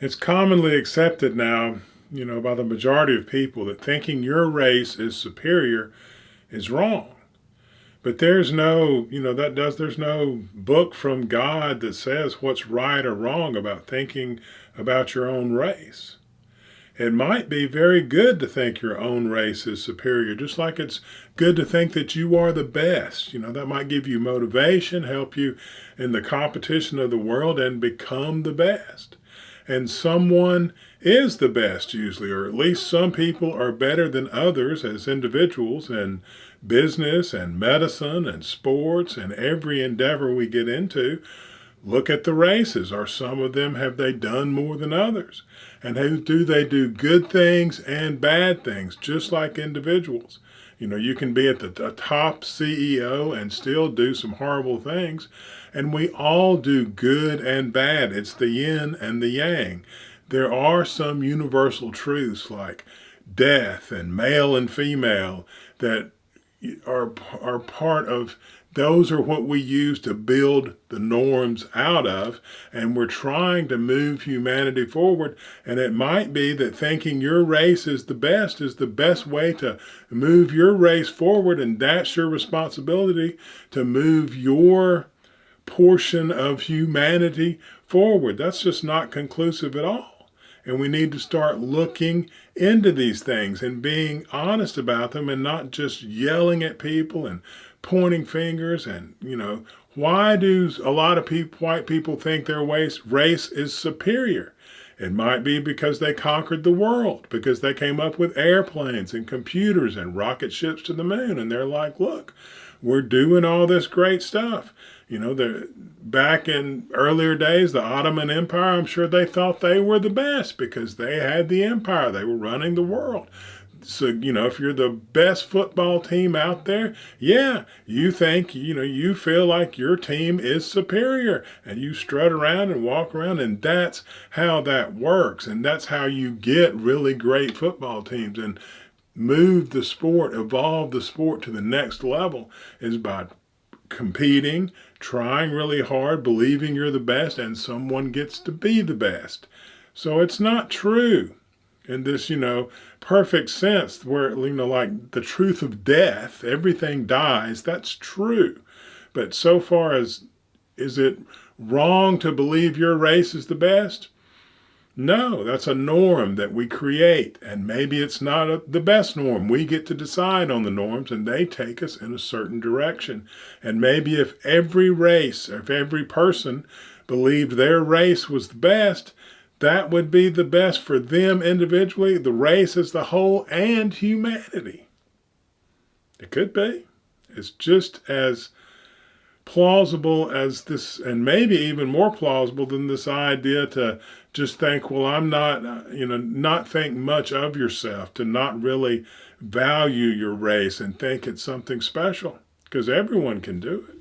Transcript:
It's commonly accepted now, by the majority of people that thinking your race is superior is wrong. But there's no, there's no book from God that says what's right or wrong about thinking about your own race. It might be very good to think your own race is superior, just like it's good to think that you are the best. That might give you motivation, help you in the competition of the world and become the best. And someone is the best usually, or at least some people are better than others as individuals in business and medicine and sports and every endeavor we get into. Look at the races. Are some of them, have they done more than others? And do they do good things and bad things, just like individuals? You can be at the top CEO and still do some horrible things. And we all do good and bad. It's the yin and the yang. There are some universal truths like death and male and female that are part of, those are what we use to build the norms out of, and we're trying to move humanity forward. And it might be that thinking your race is the best way to move your race forward, and that's your responsibility to move your portion of humanity forward. That's just not conclusive at all. And we need to start looking into these things and being honest about them and not just yelling at people and pointing fingers. And, why do a lot of white people think their race is superior? It might be because they conquered the world, because they came up with airplanes and computers and rocket ships to the moon. And they're like, look, we're doing all this great stuff. Back in earlier days, the Ottoman Empire, I'm sure they thought they were the best because they had the empire. They were running the world. So, if you're the best football team out there, yeah, you think, you feel like your team is superior and you strut around and walk around, and that's how that works. And that's how you get really great football teams and move the sport, evolve the sport to the next level, is by competing, trying really hard, believing you're the best, and someone gets to be the best. So it's not true in this, perfect sense where, like the truth of death, everything dies. That's true. But so far as, is it wrong to believe your race is the best? No, that's a norm that we create, and maybe it's not the best norm. We get to decide on the norms, and they take us in a certain direction. And maybe if every race, or if every person believed their race was the best, that would be the best for them individually, the race as the whole, and humanity. It could be. It's just as plausible as this, and maybe even more plausible than this idea to just think, well, I'm not, not think much of yourself, to not really value your race and think it's something special, because everyone can do it.